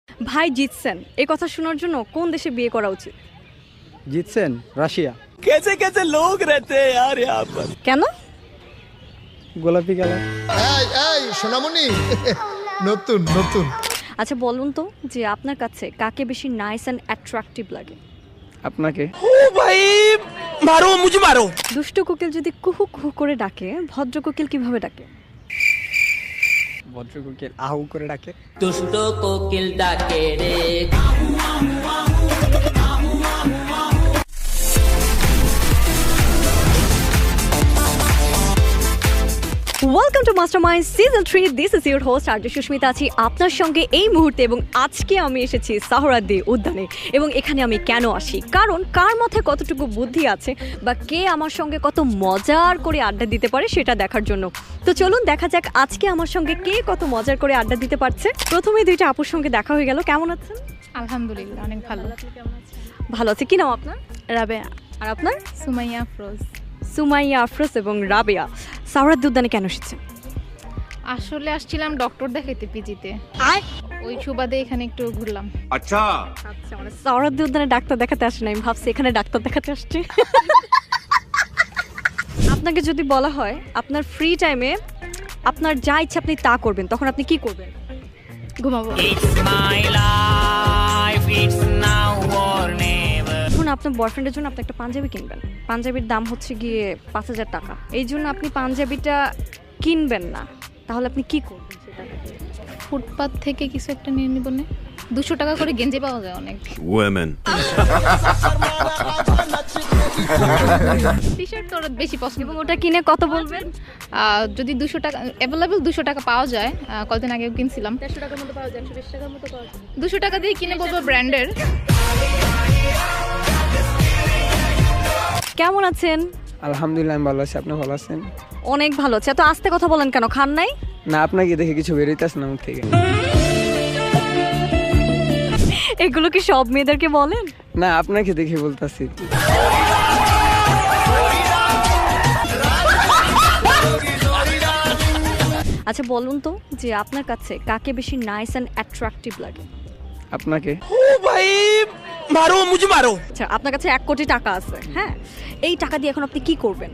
ভাই জিতছেন এই কথা শোনার জন্য কোন দেশে বিয়ে করা উচিত? জিতছেন রাশিয়া। कैसे कैसे लोग रहते हैं यार यहाँ पर। কেন? গোলাপি কালার। এই সোনামণি নতুন নতুন। আচ্ছা বলুন তো যে আপনার কাছে কাকে বেশি নাইস অ্যান্ড অ্যাট্রাকটিভ লাগে? আপনাকে। ओ भाई मारो मुझे मारो। দুষ্টু কোকিল যদি কুহু কুহু করে ডাকে, ভদ্র কোকিল কিভাবে ডাকে? ভদ্র কোকিল আহু করে ডাকে। দুষ্ট কোকিল ডাকে রে। Welcome to Mastermind season 3। This is your host RJ Susmita, আছি আপনার সঙ্গে এই মুহূর্তে এবং আজকে আমি এসেছি সাহরাদি উদ্যানে। এবং এখানে আমি কেন আসি, কারণ কার মাথায় কতটুকু বুদ্ধি আছে বা কে আমার সঙ্গে কত মজার করে আড্ডা দিতে পারে সেটা দেখার জন্য। তো চলুন দেখা যাক আজকে আমার সঙ্গে কে কত মজার করে আড্ডা দিতে পারছে। প্রথমেই দুইটা আপুর সঙ্গে দেখা হয়ে গেল। কেমন আছেন? আলহামদুলিল্লাহ অনেক ভালো। ভালো আছে। কি নাম আপনার? রাবেয়া। আর আপনার? সুমাইয়া আফরোজ। সুমাইয়া আফরোজ এবং রাবেয়া। সাহরাদি উদ্যানে কেন এসেছেন? আসলে আসছিলাম ডক্টর দেখাইতে পিজিতে, ওই সুবাদে এখানে একটু ঘুরলাম। আচ্ছা মানে সাহরাদি উদ্যানে ডাক্তার দেখাতে আসে না, আমি ভাবছি এখানে ডাক্তার দেখাতে আসছে। আপনাকে যদি বলা হয় আপনার ফ্রি টাইমে আপনার যা ইচ্ছা আপনি তা করবেন, তখন আপনি কি করবেন? ঘুমাবো। ধরুন আপনার বয়ফ্রেন্ডের জন্য আপনি একটা পাঞ্জাবি কিনবেন, পাঞ্জাবির দাম হচ্ছে গিয়ে 5,000 টাকা, এই জন্য আপনি পাঞ্জাবিটা কিনবেন না, তাহলে আপনি কি করবেন সেটা? ফুটপাত থেকে কিছু একটা নিয়ে নিব না? 200 টাকা করে গেঞ্জি পাওয়া যায় অনেক। Women। টি শার্ট তো ওরা বেশি পছন্দ। এবং ওটা কিনে কত বলবেন? যদি 200 টাকা অ্যাভেলেবল 200 টাকা পাওয়া যায়, কতদিন আগেও কিনছিলাম। 150 টাকার মতো পাওয়া যায়, 120 টাকার মতো পাওয়া যায়। 200 টাকা দিয়ে কিনে বলবো ব্র্যান্ডের। কেমন আছেন? আলহামদুলিল্লাহ আমি ভালো আছি। আপনি ভালো আছেন? অনেক ভালো আছে। এত আস্তে কথা বলেন কেন? খান নাই? না আপনাকে দেখে কিছু বেরোইতেছে না মুখ থেকে। এগুলো কি সব মেয়েদেরকে বলেন? না আপনাকে দেখে বলতাছি। আচ্ছা বলুন তো যে আপনার কাছে কাকে বেশি নাইস অ্যান্ড অ্যাট্রাকটিভ লাগে? আপনাকে। ओ भाई मारो मुझे मारो। আচ্ছা আপনার কাছে 1 কোটি টাকা আছে, হ্যাঁ, এই টাকা দিয়ে এখন আপনি কি করবেন?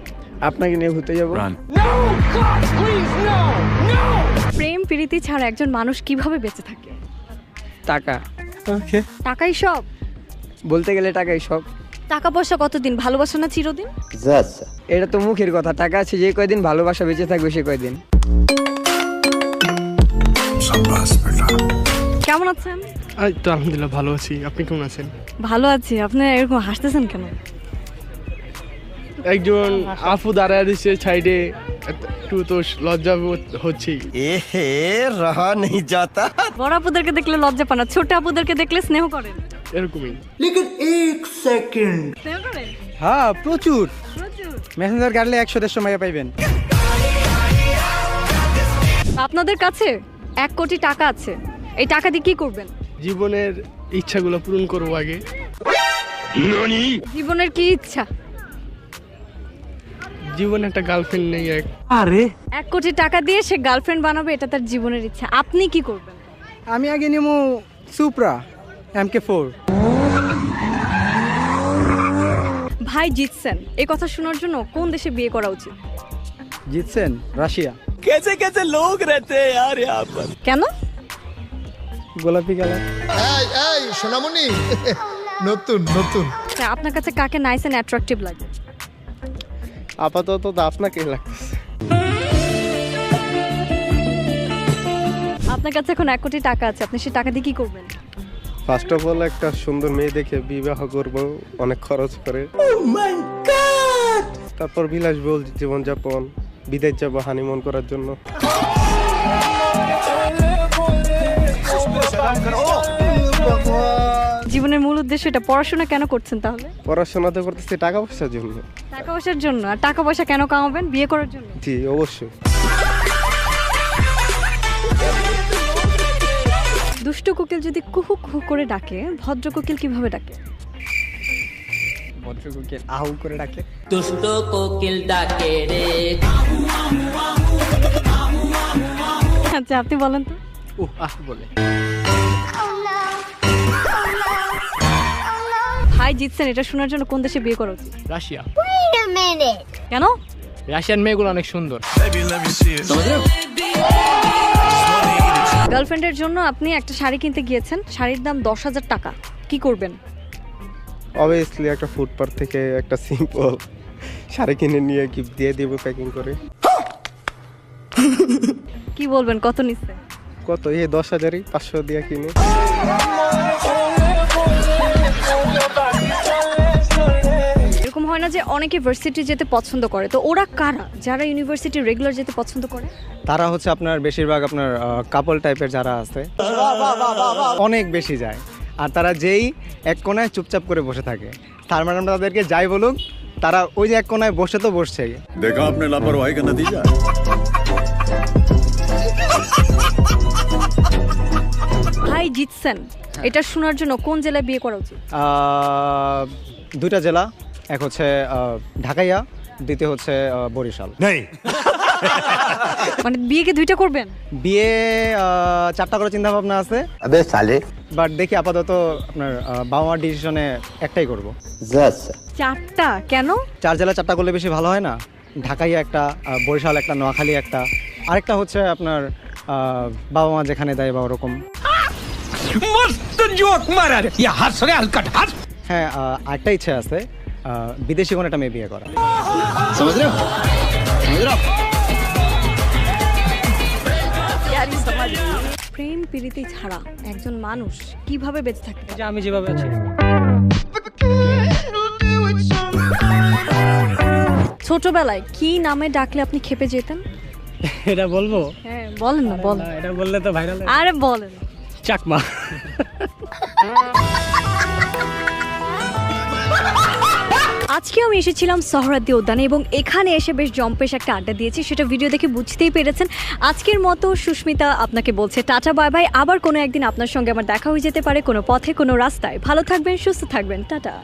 আপনাকে নিয়ে ঘুরতে যাবো। প্রেম প্রীতি ছাড়া একজন মানুষ কিভাবে বেঁচে থাকে? টাকা। ওকে। টাকাই সব? বলতে গেলে টাকাই সব। টাকা পয়সা কতদিন, ভালোবাসা না চিরদিন? এটা তো মুখের কথা, টাকা আছে যে কয়দিন ভালোবাসা বেঁচে থাকবে সে কয়দিন। কেমন আছেন? এই তো আলহামদুলিল্লাহ ভালো আছি। আপনি কেমন আছেন? ভালো আছি। আপনি এরকম হাসতেছেন কেন? একজন আপু দাঁড়ায় দিচ্ছে সাইডে, একটু তো লজ্জা হচ্ছেই। एहे रहा नहीं जाता। বড় আপুদেরকে দেখলে লজ্জা পান না, ছোট আপুদেরকে দেখলে স্নেহ করেন? এরকমই। স্নেহ করেন? হ্যাঁ প্রচুর। প্রচুর। মেসেঞ্জার কাটলে 100-150 মাইয়া পাইবেন। আপনাদের কাছে 1 কোটি টাকা আছে, এই টাকা দিয়ে কি করবেন? জীবনের ইচ্ছাগুলো পূরণ করবো আগে। জীবনের কি ইচ্ছা? জীবনে একটা গার্লফ্রেন্ড নেই। 1 কোটি টাকা দিয়ে সে গার্লফ্রেন্ড বানাবে, এটা তার জীবনের ইচ্ছা। আপনি কি করবেন? আমি আগে নেবো সুপ্রা MK4। ভাই জিতছেন এই কথা শোনার জন্য কোন দেশে বিয়ে করা উচিত? জিতছেন রাশিয়া। कैसे कैसे लोग रहते हैं यार यहाँ पर। কেন? গোলাপি কালার। এই সোনামণি নতুন নতুন। আচ্ছা, আপনার কাছে কাকে নাইস অ্যান্ড অ্যাট্রাকটিভ লাগে? আপাতত তো আপনাকে লাগতেছে। আপনার কাছে এখন 1 কোটি টাকা আছে, আপনি সেই টাকা দিয়ে কি করবেন? ফার্স্ট অফ অল একটা সুন্দর মেয়ে দেখে বিবাহ করব, অনেক খরচ করে। তারপর বিলাসবহুল জীবনযাপন, বিদেশ যাব হানিমুন করার জন্য। জীবনের মূল উদ্দেশ্য এটা। পড়াশোনা কেন করছেন তাহলে? পড়াশোনাতে করতেছি টাকা পয়সার জন্য। টাকা পয়সার জন্য? আর টাকা পয়সা কেন কামাবেন? বিয়ে করার জন্য? জি অবশ্যই। দুষ্টু কোকিল যদি কুহু কুহু করে ডাকে, ভদ্র কোকিল কিভাবে ডাকে? ভদ্র কোকিল আহু করে ডাকে। দুষ্ট কোকিল ডাকে রে। আচ্ছা আপনি বলেন তো। আহ বলে। ভাই জিতছেন, এটা শোনার জন্য কোন দেশে বিয়ে করা উচিত? রাশিয়া। কেন? রাশিয়ান মেয়েগুলো অনেক সুন্দর। গার্লফ্রেন্ডের জন্য আপনি একটা শাড়ি কিনতে গিয়েছেন, শাড়ির দাম 10,000 টাকা, কি করবেন? অবভিয়াসলি একটা ফুটপাথ থেকে একটা সিম্পল শাড়ি কিনে নিয়ে গিফট দিয়ে দিব প্যাকিং করে। কি বলবেন, কত নিচ্ছে? কত? 10,000-ই 500 দিয়ে কিনে। এরকম হয় না যে অনেকে ভার্সিটি যেতে পছন্দ করে, তো ওরা কারা যারা ইউনিভার্সিটি রেগুলার যেতে পছন্দ করে? তারা হচ্ছে আপনার বেশিরভাগ আপনার কাপল টাইপের যারা আছে অনেক বেশি যায়, আর তারা যেই এক কোণায় চুপচাপ করে বসে থাকে, তার মানে আমরা তাদেরকে যাই বলুক, তারা ওই যে এক কোণায় বসে তো বসছেই। देखा आपने लापरवाही का नतीजा। ভাই জিতছেন, এটা শোনার জন্য কোন জেলায় বিয়ে করা উচিত? দুইটা জেলা, এক হচ্ছে ঢাকাইয়া, দ্বিতীয় হচ্ছে বরিশাল। মানে বিয়ে কি দুইটা করবেন? বিয়ে 4টা করে চিন্তা ভাবনা আছে, বাট দেখি আপাতত আপনার বাবা মার ডিসিশনে একটাই করব। 4টা কেন? 4 জেলা 4টা করলে বেশি ভালো হয় না? ঢাকাইয়া একটা, বরিশাল একটা, নোয়াখালী একটা, আরেকটা হচ্ছে আপনার বাবা মা যেখানে দেয় বা ওরকম। मस्त जोक मारा रे ये हंस रे हलकट हंस। হ্যাঁ, আরেকটা ইচ্ছে আছে বিদেশি কোনো একটা মেয়ে বিয়ে করা। প্রেম প্রীতি ছাড়া একজন মানুষ কিভাবে বেঁচে থাকতে পারে? আমি যেভাবে আছি। ছোটবেলায় কি নামে ডাকলে আপনি খেপে যেতেন? এটা বলবো? হ্যাঁ বলেন না, বলেন। এটা বললে তো ভাইরাল। আরে বলেন। চাকমা। আজকে আমি এসেছিলাম সোহরাওয়ার্দী উদ্যানে এবং এখানে এসে বেশ জম্পেশ একটা আড্ডা দিয়েছি, সেটা ভিডিও দেখে বুঝতেই পেরেছেন। আজকের মতো সুস্মিতা আপনাকে বলছে টাটা বাই বাই। আবার কোনো একদিন আপনার সঙ্গে আমার দেখা হয়ে যেতে পারে কোনো পথে, কোনো রাস্তায়। ভালো থাকবেন, সুস্থ থাকবেন, টাটা।